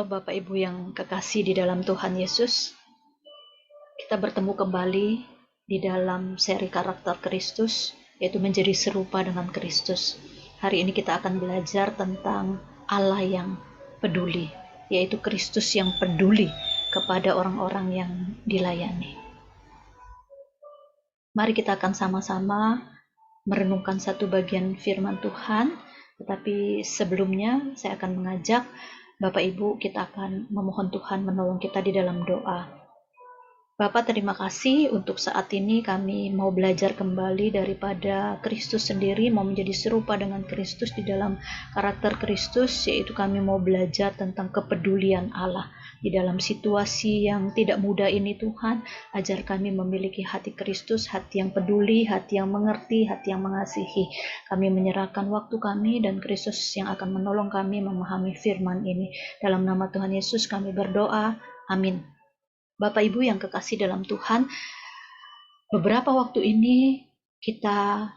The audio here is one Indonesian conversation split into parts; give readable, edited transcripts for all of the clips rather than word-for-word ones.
Halo Bapak Ibu yang kekasih di dalam Tuhan Yesus. Kita bertemu kembali di dalam seri karakter Kristus, yaitu menjadi serupa dengan Kristus. Hari ini kita akan belajar tentang Allah yang peduli, yaitu Kristus yang peduli kepada orang-orang yang dilayani. Mari kita akan sama-sama merenungkan satu bagian firman Tuhan, tetapi sebelumnya saya akan mengajak Bapak Ibu, kita akan memohon Tuhan menolong kita di dalam doa. Bapak, terima kasih untuk saat ini kami mau belajar kembali daripada Kristus sendiri, mau menjadi serupa dengan Kristus di dalam karakter Kristus, yaitu kami mau belajar tentang kepedulian Allah. Di dalam situasi yang tidak mudah ini Tuhan, ajar kami memiliki hati Kristus, hati yang peduli, hati yang mengerti, hati yang mengasihi. Kami menyerahkan waktu kami dan Kristus yang akan menolong kami memahami firman ini. Dalam nama Tuhan Yesus kami berdoa, amin. Bapak Ibu yang kekasih dalam Tuhan, beberapa waktu ini kita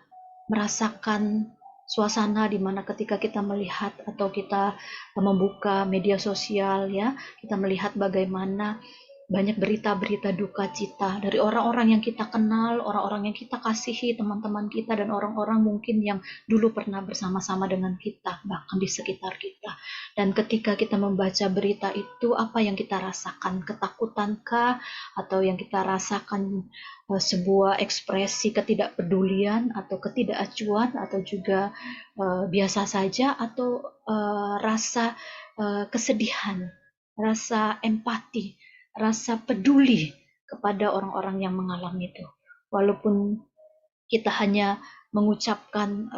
merasakan suasana di mana ketika kita melihat atau kita membuka media sosial, ya, kita melihat bagaimana banyak berita-berita duka cita dari orang-orang yang kita kenal, orang-orang yang kita kasihi, teman-teman kita, dan orang-orang mungkin yang dulu pernah bersama-sama dengan kita, bahkan di sekitar kita. Dan ketika kita membaca berita itu, apa yang kita rasakan? Ketakutankah? Atau yang kita rasakan sebuah ekspresi ketidakpedulian atau ketidakacuan, atau juga biasa saja, atau rasa kesedihan, rasa empati, rasa peduli kepada orang-orang yang mengalami itu. Walaupun kita hanya mengucapkan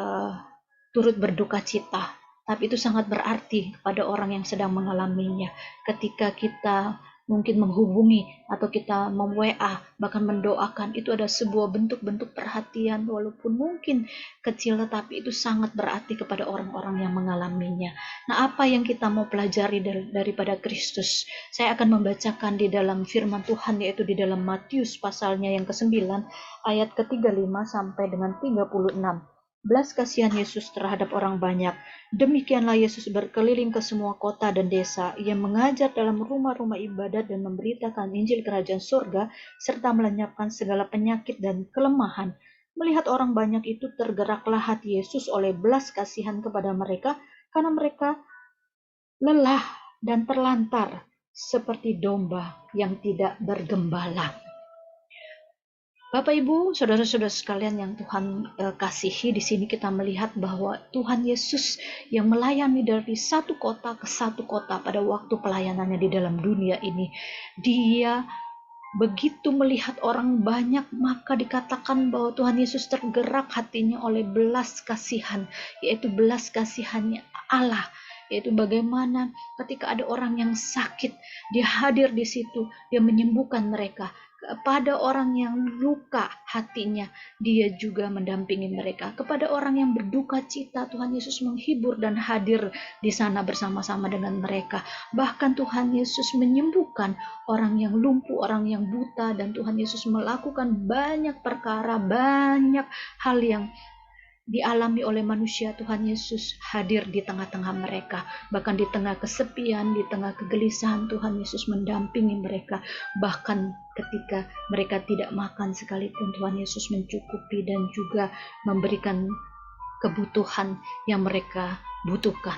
turut berduka cita, tapi itu sangat berarti kepada orang yang sedang mengalaminya. Ketika kita mungkin menghubungi atau kita mem-WA, bahkan mendoakan, itu ada sebuah bentuk-bentuk perhatian, walaupun mungkin kecil, tetapi itu sangat berarti kepada orang-orang yang mengalaminya. Nah, apa yang kita mau pelajari daripada Kristus? Saya akan membacakan di dalam firman Tuhan, yaitu di dalam Matius pasalnya yang ke-9, ayat ke-35 sampai dengan 36. Belas kasihan Yesus terhadap orang banyak. Demikianlah Yesus berkeliling ke semua kota dan desa. Ia mengajar dalam rumah-rumah ibadat dan memberitakan Injil Kerajaan Surga, serta melenyapkan segala penyakit dan kelemahan. Melihat orang banyak itu, tergeraklah hati Yesus oleh belas kasihan kepada mereka, karena mereka lelah dan terlantar seperti domba yang tidak bergembala. Bapak Ibu, saudara-saudara sekalian yang Tuhan kasihi, di sini kita melihat bahwa Tuhan Yesus yang melayani dari satu kota ke satu kota pada waktu pelayanannya di dalam dunia ini, Dia begitu melihat orang banyak, maka dikatakan bahwa Tuhan Yesus tergerak hatinya oleh belas kasihan, yaitu belas kasihannya Allah, yaitu bagaimana ketika ada orang yang sakit, Dia hadir di situ, Dia menyembuhkan mereka. Kepada orang yang luka hatinya, Dia juga mendampingi mereka. Kepada orang yang berduka cita, Tuhan Yesus menghibur dan hadir di sana bersama-sama dengan mereka. Bahkan Tuhan Yesus menyembuhkan orang yang lumpuh, orang yang buta, dan Tuhan Yesus melakukan banyak perkara, banyak hal yang dialami oleh manusia. Tuhan Yesus hadir di tengah-tengah mereka, bahkan di tengah kesepian, di tengah kegelisahan, Tuhan Yesus mendampingi mereka. Bahkan ketika mereka tidak makan sekalipun, Tuhan Yesus mencukupi dan juga memberikan kebutuhan yang mereka butuhkan.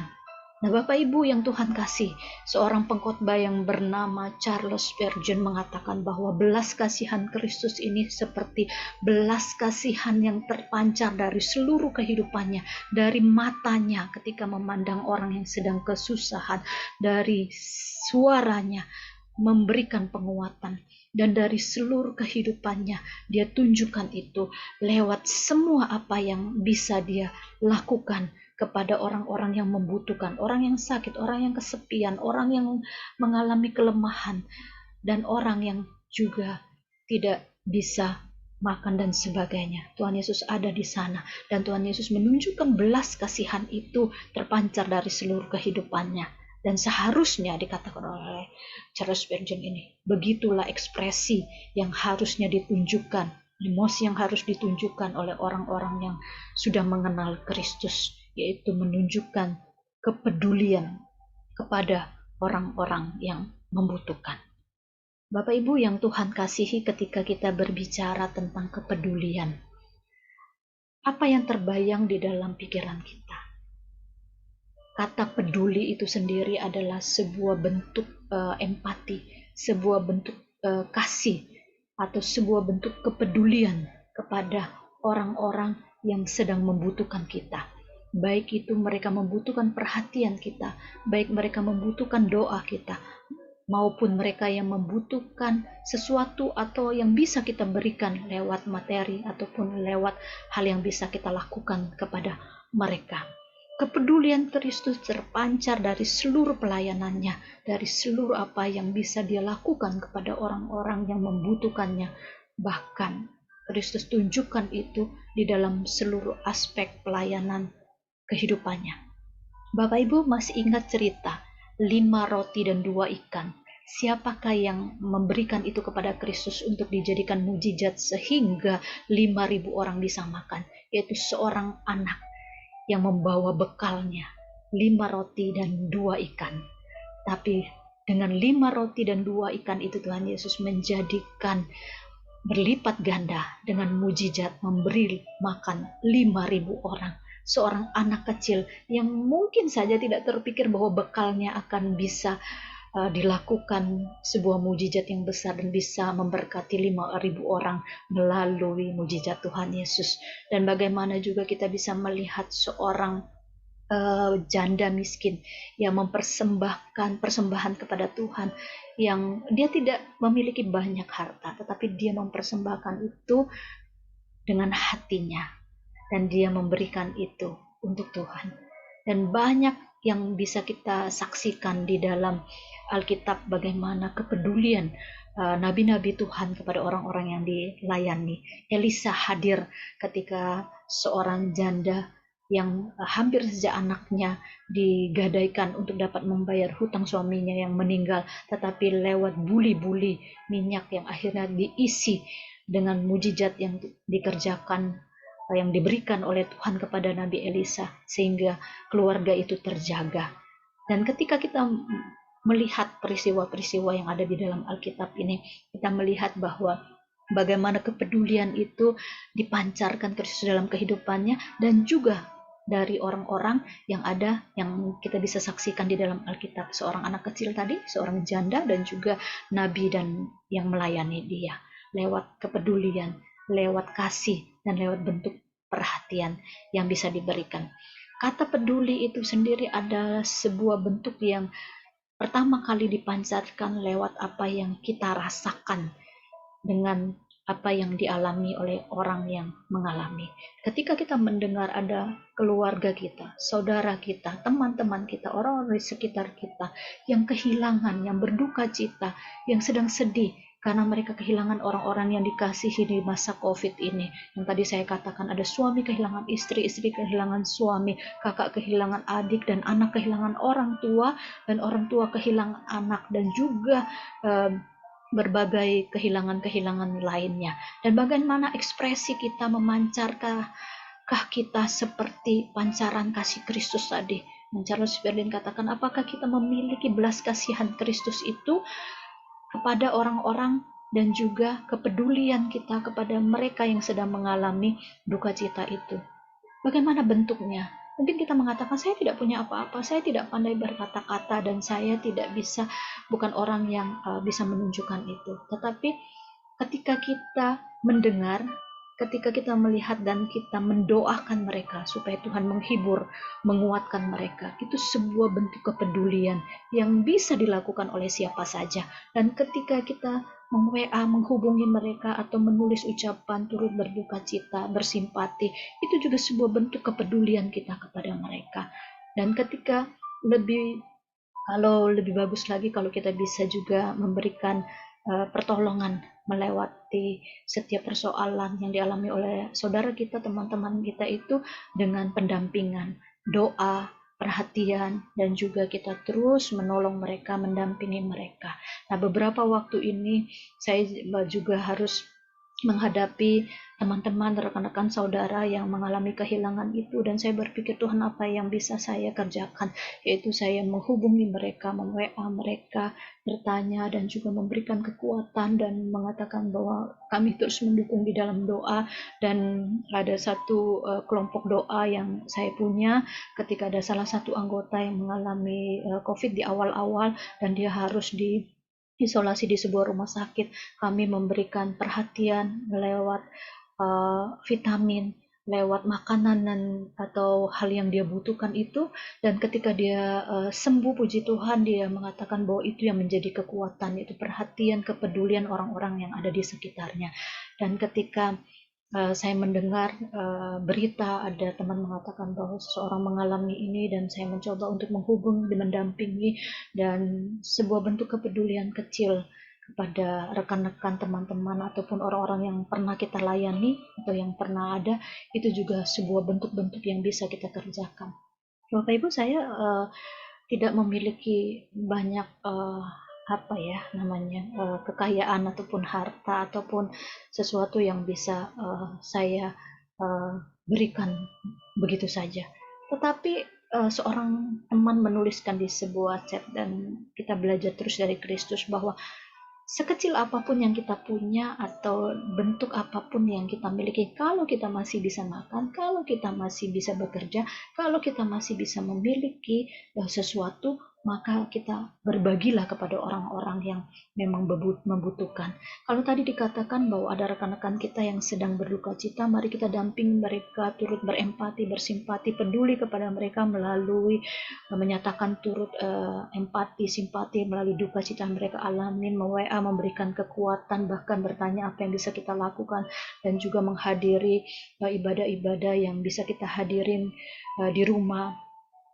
Nah, Bapak Ibu yang Tuhan kasih, seorang pengkhotbah yang bernama Charles Spurgeon mengatakan bahwa belas kasihan Kristus ini seperti belas kasihan yang terpancar dari seluruh kehidupannya, dari matanya ketika memandang orang yang sedang kesusahan, dari suaranya memberikan penguatan, dan dari seluruh kehidupannya Dia tunjukkan itu lewat semua apa yang bisa Dia lakukan kepada orang-orang yang membutuhkan, orang yang sakit, orang yang kesepian, orang yang mengalami kelemahan, dan orang yang juga tidak bisa makan dan sebagainya. Tuhan Yesus ada di sana, dan Tuhan Yesus menunjukkan belas kasihan itu terpancar dari seluruh kehidupannya. Dan seharusnya dikatakan oleh Charles Spurgeon ini, begitulah ekspresi yang harusnya ditunjukkan, emosi yang harus ditunjukkan oleh orang-orang yang sudah mengenal Kristus, yaitu menunjukkan kepedulian kepada orang-orang yang membutuhkan. Bapak Ibu yang Tuhan kasihi, ketika kita berbicara tentang kepedulian, apa yang terbayang di dalam pikiran kita? Kata peduli itu sendiri adalah sebuah bentuk empati, sebuah bentuk kasih, atau sebuah bentuk kepedulian kepada orang-orang yang sedang membutuhkan kita. Baik itu mereka membutuhkan perhatian kita, baik mereka membutuhkan doa kita, maupun mereka yang membutuhkan sesuatu atau yang bisa kita berikan lewat materi ataupun lewat hal yang bisa kita lakukan kepada mereka. Kepedulian Kristus terpancar dari seluruh pelayanannya, dari seluruh apa yang bisa dia lakukan kepada orang-orang yang membutuhkannya. Bahkan Kristus tunjukkan itu di dalam seluruh aspek pelayanan kehidupannya. Bapak Ibu masih ingat cerita 5 roti dan 2 ikan? Siapakah yang memberikan itu kepada Kristus untuk dijadikan mujizat sehingga 5.000 orang bisa makan? Yaitu seorang anak yang membawa bekalnya 5 roti dan 2 ikan. Tapi dengan 5 roti dan 2 ikan itu Tuhan Yesus menjadikan berlipat ganda dengan mujizat memberi makan 5.000 orang. Seorang anak kecil yang mungkin saja tidak terpikir bahwa bekalnya akan bisa dilakukan sebuah mujizat yang besar dan bisa memberkati 5.000 orang melalui mujizat Tuhan Yesus. Dan bagaimana juga kita bisa melihat seorang janda miskin yang mempersembahkan persembahan kepada Tuhan, yang dia tidak memiliki banyak harta, tetapi dia mempersembahkan itu dengan hatinya, dan dia memberikan itu untuk Tuhan. Dan banyak yang bisa kita saksikan di dalam Alkitab, bagaimana kepedulian nabi-nabi Tuhan kepada orang-orang yang dilayani. Elisa hadir ketika seorang janda yang hampir sejak anaknya digadaikan untuk dapat membayar hutang suaminya yang meninggal, tetapi lewat buli-buli minyak yang akhirnya diisi dengan mujizat yang dikerjakan, yang diberikan oleh Tuhan kepada Nabi Elisa, sehingga keluarga itu terjaga. Dan ketika kita melihat peristiwa-peristiwa yang ada di dalam Alkitab ini, kita melihat bahwa bagaimana kepedulian itu dipancarkan Kristus dalam kehidupannya, dan juga dari orang-orang yang ada, yang kita bisa saksikan di dalam Alkitab. Seorang anak kecil tadi, seorang janda, dan juga nabi dan yang melayani dia. Lewat kepedulian, lewat kasih, dan lewat bentuk perhatian yang bisa diberikan. Kata peduli itu sendiri adalah sebuah bentuk yang pertama kali dipancarkan lewat apa yang kita rasakan dengan apa yang dialami oleh orang yang mengalami. Ketika kita mendengar ada keluarga kita, saudara kita, teman-teman kita, orang-orang di sekitar kita yang kehilangan, yang berduka cita, yang sedang sedih karena mereka kehilangan orang-orang yang dikasihi di masa COVID ini. Yang tadi saya katakan, ada suami kehilangan istri, istri kehilangan suami, kakak kehilangan adik, dan anak kehilangan orang tua, dan orang tua kehilangan anak, dan juga berbagai kehilangan-kehilangan lainnya. Dan bagaimana ekspresi kita memancarkah kita seperti pancaran kasih Kristus tadi. Charles Spurgeon katakan, apakah kita memiliki belas kasihan Kristus itu kepada orang-orang, dan juga kepedulian kita kepada mereka yang sedang mengalami duka cita itu? Bagaimana bentuknya? Mungkin kita mengatakan, saya tidak punya apa-apa, saya tidak pandai berkata-kata, dan saya tidak bisa, bukan orang yang bisa menunjukkan itu. Tetapi ketika kita mendengar, ketika kita melihat, dan kita mendoakan mereka supaya Tuhan menghibur, menguatkan mereka, itu sebuah bentuk kepedulian yang bisa dilakukan oleh siapa saja. Dan ketika kita WA, menghubungi mereka, atau menulis ucapan turut berduka cita, bersimpati, itu juga sebuah bentuk kepedulian kita kepada mereka. Dan ketika kalau lebih bagus lagi, kalau kita bisa juga memberikan pertolongan melewati setiap persoalan yang dialami oleh saudara kita, teman-teman kita itu, dengan pendampingan, doa, perhatian, dan juga kita terus menolong mereka, mendampingi mereka. Nah, beberapa waktu ini saya juga harus menghadapi teman-teman, rekan-rekan saudara yang mengalami kehilangan itu, dan saya berpikir, Tuhan, apa yang bisa saya kerjakan, yaitu saya menghubungi mereka, mem-WA mereka, bertanya dan juga memberikan kekuatan dan mengatakan bahwa kami terus mendukung di dalam doa. Dan ada satu kelompok doa yang saya punya ketika ada salah satu anggota yang mengalami COVID di awal-awal dan dia harus diisolasi di sebuah rumah sakit. Kami memberikan perhatian lewat vitamin, lewat makanan atau hal yang dia butuhkan itu. Dan ketika dia sembuh, puji Tuhan, dia mengatakan bahwa itu yang menjadi kekuatan, itu perhatian, kepedulian orang-orang yang ada di sekitarnya. Dan ketika saya mendengar berita ada teman mengatakan bahwa seseorang mengalami ini, dan saya mencoba untuk menghubung, mendampingi, dan sebuah bentuk kepedulian kecil kepada rekan-rekan, teman-teman, ataupun orang-orang yang pernah kita layani atau yang pernah ada, itu juga sebuah bentuk-bentuk yang bisa kita kerjakan. Bapak Ibu, saya tidak memiliki banyak apa ya namanya kekayaan ataupun harta ataupun sesuatu yang bisa saya berikan begitu saja. Tetapi seorang teman menuliskan di sebuah chat, dan kita belajar terus dari Kristus bahwa sekecil apapun yang kita punya atau bentuk apapun yang kita miliki, kalau kita masih bisa makan, kalau kita masih bisa bekerja, kalau kita masih bisa memiliki sesuatu, maka kita berbagilah kepada orang-orang yang memang membutuhkan. Kalau tadi dikatakan bahwa ada rekan-rekan kita yang sedang berduka cita, mari kita damping mereka, turut berempati, bersimpati, peduli kepada mereka melalui menyatakan turut empati, simpati melalui duka cita yang mereka alami, WA, memberikan kekuatan, bahkan bertanya apa yang bisa kita lakukan, dan juga menghadiri ibadah-ibadah yang bisa kita hadirin di rumah.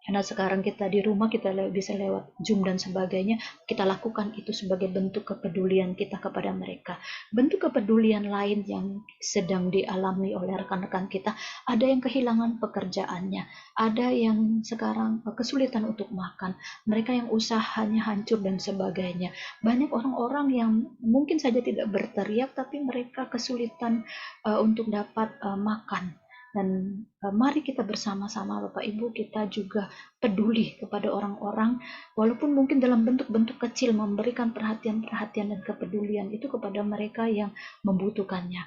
Karena sekarang kita di rumah, kita bisa lewat Zoom dan sebagainya, kita lakukan itu sebagai bentuk kepedulian kita kepada mereka. Bentuk kepedulian lain yang sedang dialami oleh rekan-rekan kita, ada yang kehilangan pekerjaannya, ada yang sekarang kesulitan untuk makan, mereka yang usahanya hancur dan sebagainya. Banyak orang-orang yang mungkin saja tidak berteriak, tapi mereka kesulitan untuk dapat makan. Dan mari kita bersama-sama Bapak Ibu, kita juga peduli kepada orang-orang, walaupun mungkin dalam bentuk-bentuk kecil, memberikan perhatian-perhatian dan kepedulian itu kepada mereka yang membutuhkannya.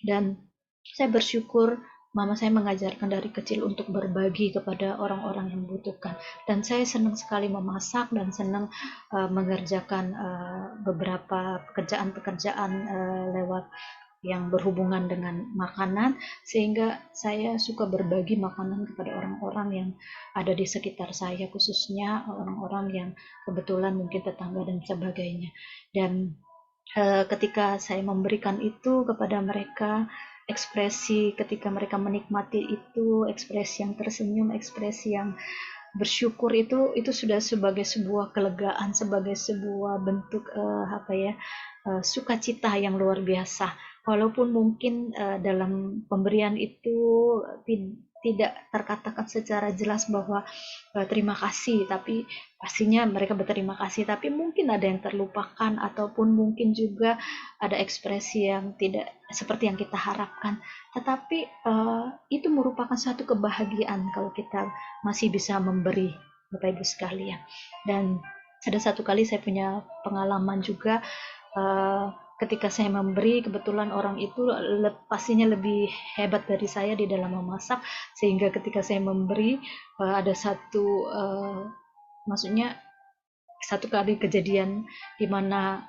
Dan saya bersyukur mama saya mengajarkan dari kecil untuk berbagi kepada orang-orang yang membutuhkan, dan saya senang sekali memasak dan senang mengerjakan beberapa pekerjaan-pekerjaan lewat yang berhubungan dengan makanan, sehingga saya suka berbagi makanan kepada orang-orang yang ada di sekitar saya, khususnya orang-orang yang kebetulan mungkin tetangga dan sebagainya. Dan ketika saya memberikan itu kepada mereka, ekspresi ketika mereka menikmati itu, ekspresi yang tersenyum, ekspresi yang bersyukur, itu sudah sebagai sebuah kelegaan, sebagai sebuah bentuk sukacita yang luar biasa. Walaupun mungkin dalam pemberian itu tidak terkatakan secara jelas bahwa terima kasih, tapi pastinya mereka berterima kasih, tapi mungkin ada yang terlupakan, ataupun mungkin juga ada ekspresi yang tidak seperti yang kita harapkan. Tetapi itu merupakan satu kebahagiaan kalau kita masih bisa memberi, Bapak Ibu sekalian. Dan ada satu kali saya punya pengalaman juga, ketika saya memberi, kebetulan orang itu pastinya lebih hebat dari saya di dalam memasak, sehingga ketika saya memberi ada maksudnya satu kali kejadian di mana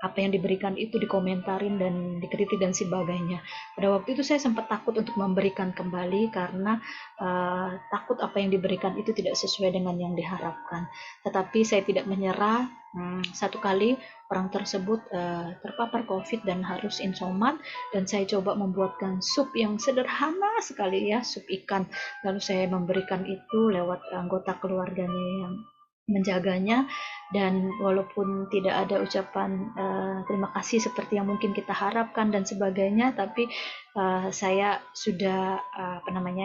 apa yang diberikan itu dikomentarin dan dikritik dan sebagainya. Pada waktu itu saya sempat takut untuk memberikan kembali, karena takut apa yang diberikan itu tidak sesuai dengan yang diharapkan. Tetapi saya tidak menyerah. Satu kali orang tersebut terpapar COVID dan harus isoman, dan saya coba membuatkan sup yang sederhana sekali, ya, sup ikan. Lalu saya memberikan itu lewat anggota keluarganya yang menjaganya, dan walaupun tidak ada ucapan terima kasih seperti yang mungkin kita harapkan dan sebagainya, tapi saya sudah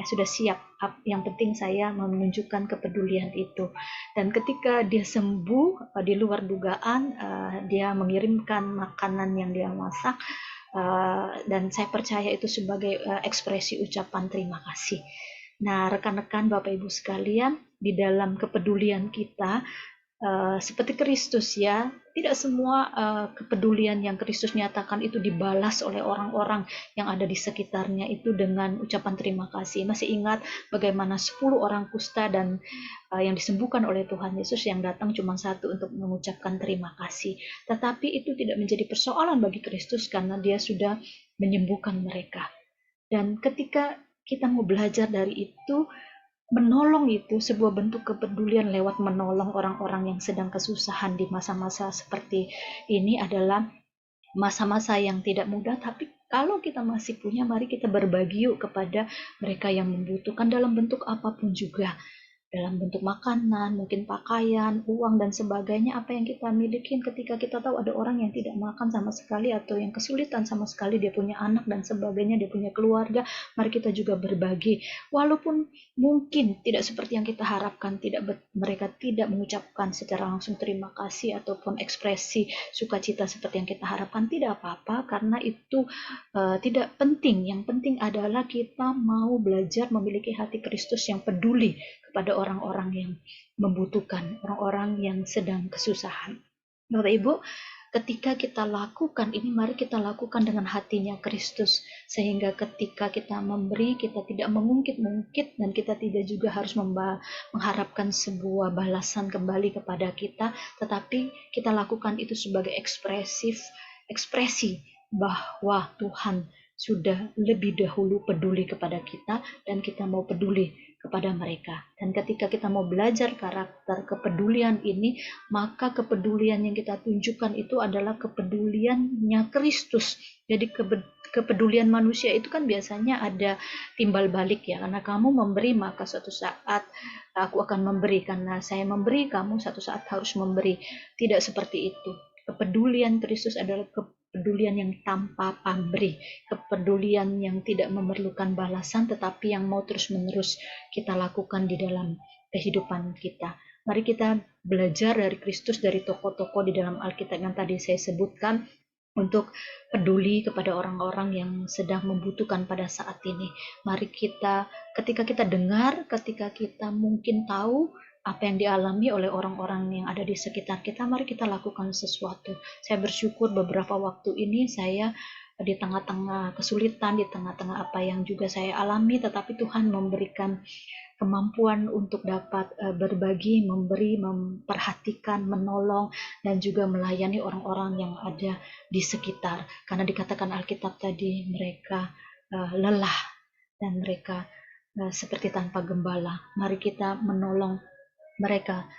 sudah siap. Yang penting saya menunjukkan kepedulian itu. Dan ketika dia sembuh di luar dugaan, dia mengirimkan makanan yang dia masak. dan saya percaya itu sebagai ekspresi ucapan terima kasih. Nah, rekan-rekan, Bapak Ibu sekalian, di dalam kepedulian kita seperti Kristus ya, tidak semua kepedulian yang Kristus nyatakan itu dibalas oleh orang-orang yang ada di sekitarnya itu dengan ucapan terima kasih. Masih ingat bagaimana 10 orang kusta dan yang disembuhkan oleh Tuhan Yesus yang datang cuma satu untuk mengucapkan terima kasih. Tetapi itu tidak menjadi persoalan bagi Kristus karena dia sudah menyembuhkan mereka. Dan ketika kita mau belajar dari itu, menolong itu sebuah bentuk kepedulian lewat menolong orang-orang yang sedang kesusahan di masa-masa seperti ini adalah masa-masa yang tidak mudah, tapi kalau kita masih punya, mari kita berbagi yuk kepada mereka yang membutuhkan dalam bentuk apapun juga. Dalam bentuk makanan, mungkin pakaian, uang, dan sebagainya, apa yang kita miliki ketika kita tahu ada orang yang tidak makan sama sekali atau yang kesulitan sama sekali, dia punya anak dan sebagainya, dia punya keluarga, mari kita juga berbagi. Walaupun mungkin tidak seperti yang kita harapkan, mereka tidak mengucapkan secara langsung terima kasih ataupun ekspresi sukacita seperti yang kita harapkan, tidak apa-apa, karena itu tidak penting. Yang penting adalah kita mau belajar memiliki hati Kristus yang peduli kepada orang-orang yang membutuhkan, orang-orang yang sedang kesusahan. Bapak Ibu, ketika kita lakukan ini, mari kita lakukan dengan hatinya Kristus, sehingga ketika kita memberi, kita tidak mengungkit-ungkit, dan kita tidak juga harus mengharapkan sebuah balasan kembali kepada kita, tetapi kita lakukan itu sebagai ekspresi bahwa Tuhan sudah lebih dahulu peduli kepada kita, dan kita mau peduli kepada mereka. Dan ketika kita mau belajar karakter kepedulian ini, maka kepedulian yang kita tunjukkan itu adalah kepeduliannya Kristus. Jadi kepedulian manusia itu kan biasanya ada timbal balik ya, karena kamu memberi maka suatu saat aku akan memberi, karena saya memberi kamu suatu saat harus memberi. Tidak seperti itu. Kepedulian Kristus adalah kepedulian yang tanpa pamrih, kepedulian yang tidak memerlukan balasan, tetapi yang mau terus-menerus kita lakukan di dalam kehidupan kita. Mari kita belajar dari Kristus, dari tokoh-tokoh di dalam Alkitab yang tadi saya sebutkan, untuk peduli kepada orang-orang yang sedang membutuhkan pada saat ini. Mari kita, ketika kita dengar, ketika kita mungkin tahu apa yang dialami oleh orang-orang yang ada di sekitar kita, mari kita lakukan sesuatu. Saya bersyukur beberapa waktu ini saya di tengah-tengah kesulitan, di tengah-tengah apa yang juga saya alami, tetapi Tuhan memberikan kemampuan untuk dapat berbagi, memberi, memperhatikan, menolong, dan juga melayani orang-orang yang ada di sekitar. Karena dikatakan Alkitab tadi, mereka lelah dan mereka seperti tanpa gembala. Mari kita menolong mereka.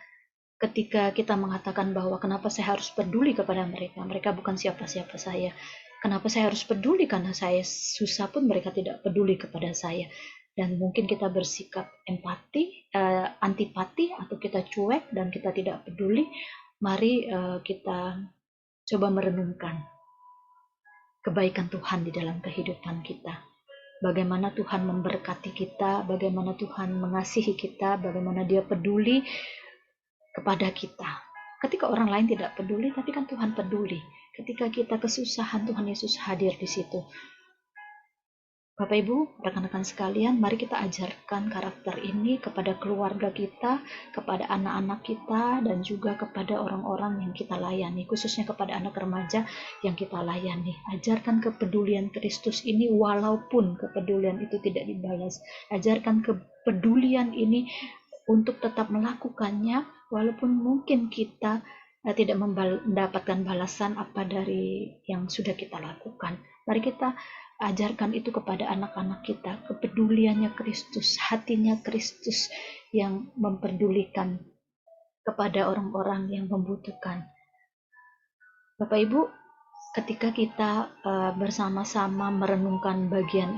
Ketika kita mengatakan bahwa kenapa saya harus peduli kepada mereka, mereka bukan siapa-siapa saya. Kenapa saya harus peduli? Karena saya susah pun mereka tidak peduli kepada saya. Dan mungkin kita bersikap antipati, atau kita cuek dan kita tidak peduli. Mari kita coba merenungkan kebaikan Tuhan di dalam kehidupan kita. Bagaimana Tuhan memberkati kita, bagaimana Tuhan mengasihi kita, bagaimana Dia peduli kepada kita. Ketika orang lain tidak peduli, tapi kan Tuhan peduli. Ketika kita kesusahan, Tuhan Yesus hadir di situ. Bapak Ibu, rekan-rekan sekalian, mari kita ajarkan karakter ini kepada keluarga kita, kepada anak-anak kita, dan juga kepada orang-orang yang kita layani, khususnya kepada anak remaja yang kita layani. Ajarkan kepedulian Kristus ini walaupun kepedulian itu tidak dibalas. Ajarkan kepedulian ini untuk tetap melakukannya walaupun mungkin kita tidak mendapatkan balasan apa dari yang sudah kita lakukan. Mari kita ajarkan itu kepada anak-anak kita, kepeduliannya Kristus, hatinya Kristus yang memperdulikan kepada orang-orang yang membutuhkan. Bapak Ibu, ketika kita bersama-sama merenungkan bagian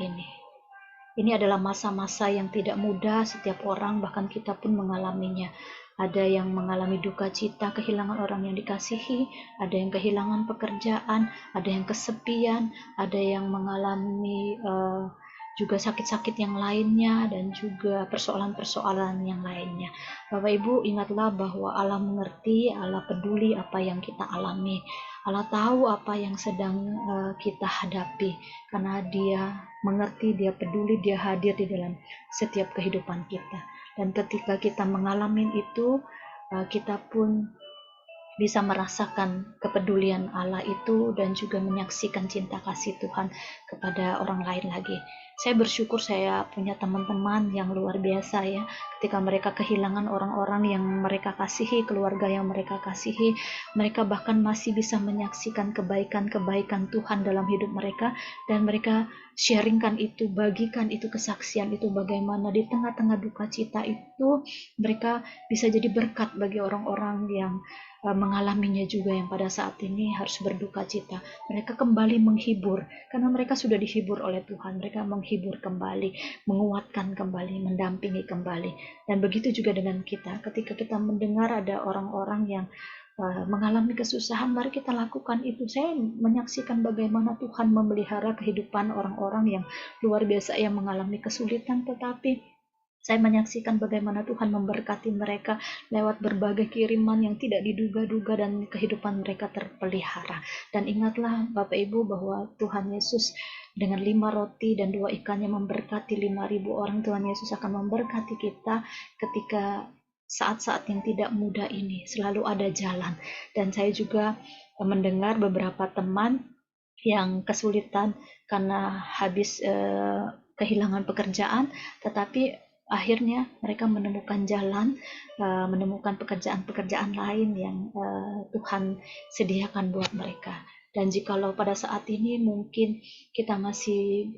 ini adalah masa-masa yang tidak mudah, setiap orang, bahkan kita pun mengalaminya. Ada yang mengalami duka cita, kehilangan orang yang dikasihi, ada yang kehilangan pekerjaan, ada yang kesepian, ada yang mengalami juga sakit-sakit yang lainnya, dan juga persoalan-persoalan yang lainnya. Bapak Ibu, ingatlah bahwa Allah mengerti, Allah peduli apa yang kita alami. Allah tahu apa yang sedang kita hadapi, karena Dia mengerti, Dia peduli, Dia hadir di dalam setiap kehidupan kita. Dan ketika kita mengalami itu, kita pun bisa merasakan kepedulian Allah itu dan juga menyaksikan cinta kasih Tuhan kepada orang lain lagi. Saya bersyukur saya punya teman-teman yang luar biasa ya, ketika mereka kehilangan orang-orang yang mereka kasihi, keluarga yang mereka kasihi, mereka bahkan masih bisa menyaksikan kebaikan-kebaikan Tuhan dalam hidup mereka, dan mereka sharingkan itu, bagikan itu, kesaksian itu, bagaimana di tengah-tengah duka cita itu mereka bisa jadi berkat bagi orang-orang yang mengalaminya juga, yang pada saat ini harus berduka cita. Mereka kembali menghibur, karena mereka sudah dihibur oleh Tuhan. Mereka menghibur kembali, menguatkan kembali, mendampingi kembali. Dan begitu juga dengan kita, ketika kita mendengar ada orang-orang yang mengalami kesusahan, mari kita lakukan itu. Saya menyaksikan bagaimana Tuhan memelihara kehidupan orang-orang yang luar biasa yang mengalami kesulitan, tetapi saya menyaksikan bagaimana Tuhan memberkati mereka lewat berbagai kiriman yang tidak diduga-duga, dan kehidupan mereka terpelihara. Dan ingatlah Bapak Ibu bahwa Tuhan Yesus dengan 5 roti dan 2 ikannya memberkati 5.000 orang. Tuhan Yesus akan memberkati kita ketika saat-saat yang tidak mudah ini. Selalu ada jalan. Dan saya juga mendengar beberapa teman yang kesulitan karena habis kehilangan pekerjaan, tetapi akhirnya mereka menemukan jalan, menemukan pekerjaan-pekerjaan lain yang Tuhan sediakan buat mereka. Dan jikalau pada saat ini mungkin kita masih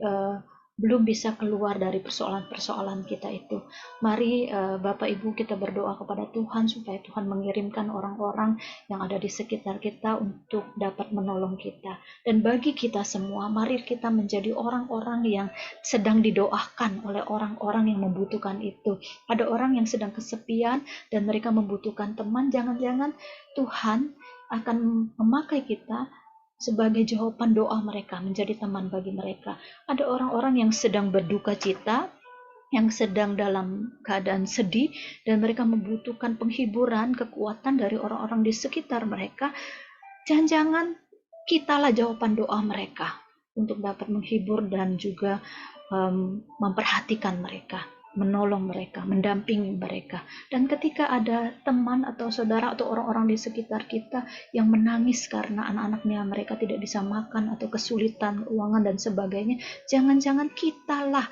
belum bisa keluar dari persoalan-persoalan kita itu, mari Bapak Ibu kita berdoa kepada Tuhan supaya Tuhan mengirimkan orang-orang yang ada di sekitar kita untuk dapat menolong kita. Dan bagi kita semua, mari kita menjadi orang-orang yang sedang didoakan oleh orang-orang yang membutuhkan itu. Ada orang yang sedang kesepian dan mereka membutuhkan teman. Jangan-jangan Tuhan akan memakai kita sebagai jawaban doa mereka, menjadi teman bagi mereka. Ada orang-orang yang sedang berduka cita, yang sedang dalam keadaan sedih, dan mereka membutuhkan penghiburan, kekuatan dari orang-orang di sekitar mereka. Jangan-jangan kitalah jawaban doa mereka untuk dapat menghibur dan juga memperhatikan mereka, menolong mereka, mendampingi mereka. Dan ketika ada teman atau saudara atau orang-orang di sekitar kita yang menangis karena anak-anaknya mereka tidak bisa makan atau kesulitan keuangan dan sebagainya, jangan-jangan kitalah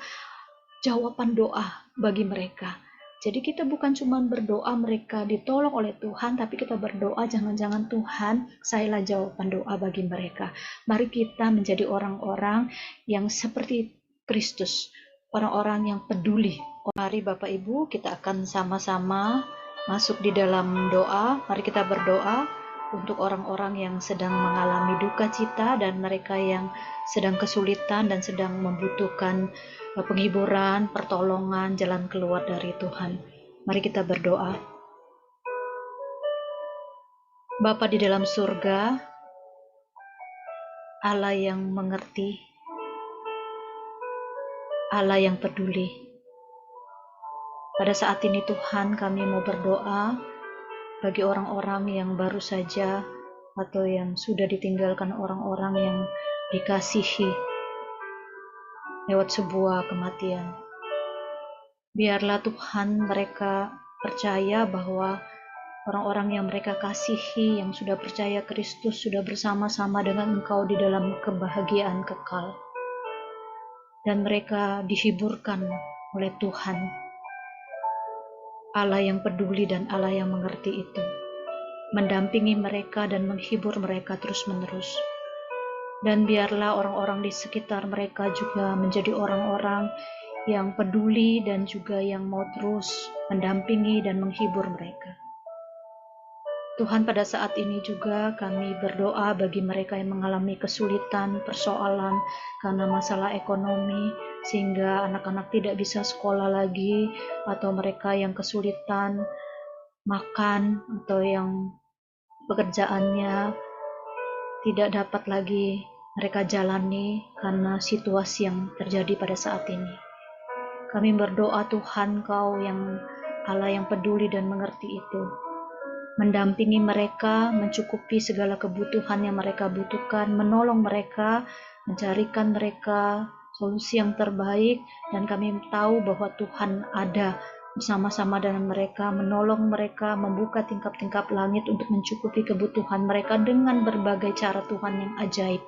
jawaban doa bagi mereka. Jadi kita bukan cuma berdoa mereka ditolong oleh Tuhan, tapi kita berdoa jangan-jangan Tuhan, sayalah jawaban doa bagi mereka. Mari kita menjadi orang-orang yang seperti Kristus, orang-orang yang peduli. Mari Bapak Ibu kita akan sama-sama masuk di dalam doa. Mari kita berdoa untuk orang-orang yang sedang mengalami duka cita dan mereka yang sedang kesulitan dan sedang membutuhkan penghiburan, pertolongan, jalan keluar dari Tuhan. Mari kita berdoa. Bapa di dalam surga, Allah yang mengerti, Allah yang peduli. Pada saat ini Tuhan, kami mau berdoa bagi orang-orang yang baru saja atau yang sudah ditinggalkan orang-orang yang dikasihi lewat sebuah kematian. Biarlah Tuhan mereka percaya bahwa orang-orang yang mereka kasihi, yang sudah percaya Kristus, sudah bersama-sama dengan Engkau di dalam kebahagiaan kekal. Dan mereka dihiburkan oleh Tuhan, Allah yang peduli dan Allah yang mengerti itu, mendampingi mereka dan menghibur mereka terus-menerus. Dan biarlah orang-orang di sekitar mereka juga menjadi orang-orang yang peduli dan juga yang mau terus mendampingi dan menghibur mereka. Tuhan, pada saat ini juga kami berdoa bagi mereka yang mengalami kesulitan, persoalan karena masalah ekonomi, sehingga anak-anak tidak bisa sekolah lagi, atau mereka yang kesulitan makan, atau yang pekerjaannya tidak dapat lagi mereka jalani karena situasi yang terjadi pada saat ini. Kami berdoa Tuhan, Kau yang Allah yang peduli dan mengerti itu, mendampingi mereka, mencukupi segala kebutuhan yang mereka butuhkan, menolong mereka, mencarikan mereka solusi yang terbaik, dan kami tahu bahwa Tuhan ada bersama-sama dengan mereka, menolong mereka, membuka tingkap-tingkap langit untuk mencukupi kebutuhan mereka dengan berbagai cara Tuhan yang ajaib.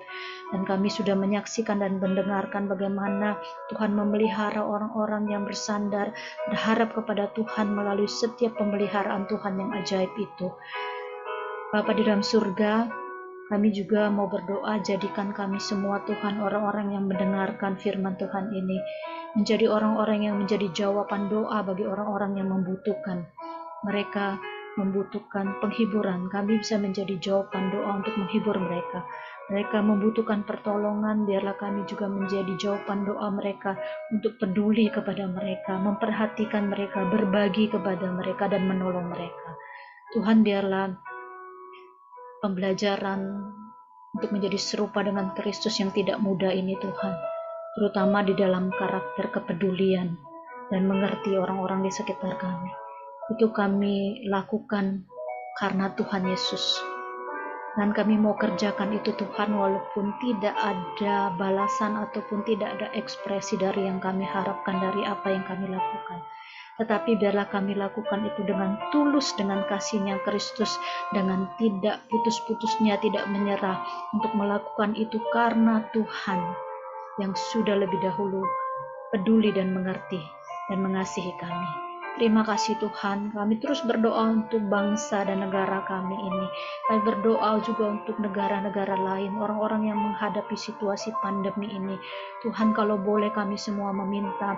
Dan kami sudah menyaksikan dan mendengarkan bagaimana Tuhan memelihara orang-orang yang bersandar, berharap kepada Tuhan melalui setiap pemeliharaan Tuhan yang ajaib itu. Bapa di dalam surga, kami juga mau berdoa, jadikan kami semua Tuhan, orang-orang yang mendengarkan firman Tuhan ini, menjadi orang-orang yang menjadi jawaban doa bagi orang-orang yang membutuhkan. Mereka membutuhkan penghiburan, kami bisa menjadi jawaban doa untuk menghibur mereka. Mereka membutuhkan pertolongan, biarlah kami juga menjadi jawaban doa mereka untuk peduli kepada mereka, memperhatikan mereka, berbagi kepada mereka, dan menolong mereka. Tuhan, biarlah pembelajaran untuk menjadi serupa dengan Kristus yang tidak mudah ini, Tuhan, terutama di dalam karakter kepedulian dan mengerti orang-orang di sekitar kami, itu kami lakukan karena Tuhan Yesus. Dan kami mau kerjakan itu, Tuhan, walaupun tidak ada balasan ataupun tidak ada ekspresi dari yang kami harapkan dari apa yang kami lakukan. Tetapi biarlah kami lakukan itu dengan tulus, dengan kasihnya Kristus, dengan tidak putus-putusnya, tidak menyerah, untuk melakukan itu karena Tuhan yang sudah lebih dahulu peduli dan mengerti dan mengasihi kami. Terima kasih Tuhan, kami terus berdoa untuk bangsa dan negara kami ini. Kami berdoa juga untuk negara-negara lain, orang-orang yang menghadapi situasi pandemi ini. Tuhan, kalau boleh kami semua meminta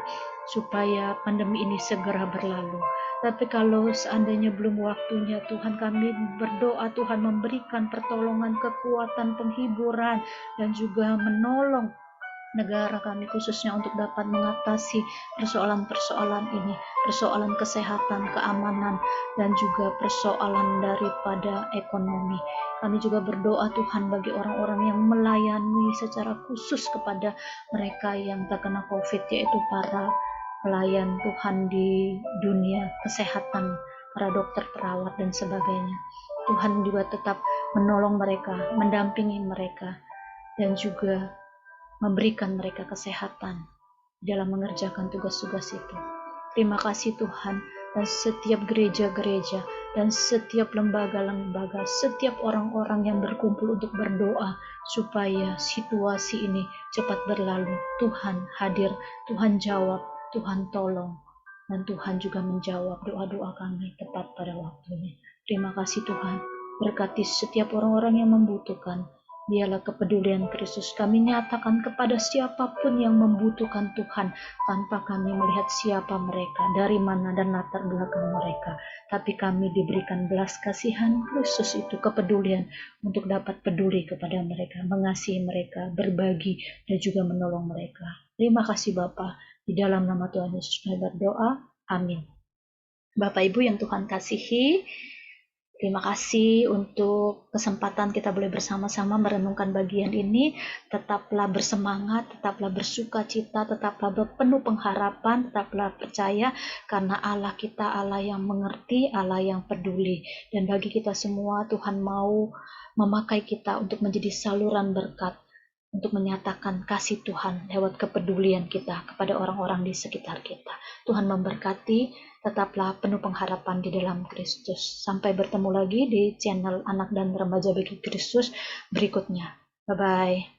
supaya pandemi ini segera berlalu. Tapi kalau seandainya belum waktunya, Tuhan, kami berdoa Tuhan memberikan pertolongan, kekuatan, penghiburan, dan juga menolong negara kami khususnya untuk dapat mengatasi persoalan-persoalan ini, persoalan kesehatan, keamanan, dan juga persoalan daripada ekonomi. Kami juga berdoa Tuhan bagi orang-orang yang melayani secara khusus kepada mereka yang terkena COVID, yaitu para pelayan Tuhan di dunia kesehatan, para dokter, perawat, dan sebagainya. Tuhan juga tetap menolong mereka, mendampingi mereka, dan juga memberikan mereka kesehatan dalam mengerjakan tugas-tugas itu. Terima kasih Tuhan, dan setiap gereja-gereja dan setiap lembaga-lembaga, setiap orang-orang yang berkumpul untuk berdoa supaya situasi ini cepat berlalu. Tuhan hadir, Tuhan jawab, Tuhan tolong, dan Tuhan juga menjawab doa-doa kami tepat pada waktunya. Terima kasih Tuhan, berkati setiap orang-orang yang membutuhkan. Biarlah kepedulian Kristus kami nyatakan kepada siapapun yang membutuhkan Tuhan, tanpa kami melihat siapa mereka, dari mana dan latar belakang mereka. Tapi kami diberikan belas kasihan Kristus itu, kepedulian untuk dapat peduli kepada mereka, mengasihi mereka, berbagi, dan juga menolong mereka. Terima kasih Bapa, di dalam nama Tuhan Yesus kami berdoa, amin. Bapak Ibu yang Tuhan kasihi, terima kasih untuk kesempatan kita boleh bersama-sama merenungkan bagian ini. Tetaplah bersemangat, tetaplah bersuka cita, tetaplah penuh pengharapan, tetaplah percaya karena Allah kita Allah yang mengerti, Allah yang peduli. Dan bagi kita semua, Tuhan mau memakai kita untuk menjadi saluran berkat, untuk menyatakan kasih Tuhan lewat kepedulian kita kepada orang-orang di sekitar kita. Tuhan memberkati. Tetaplah penuh pengharapan di dalam Kristus. Sampai bertemu lagi di channel Anak dan Remaja bagi Kristus berikutnya. Bye-bye.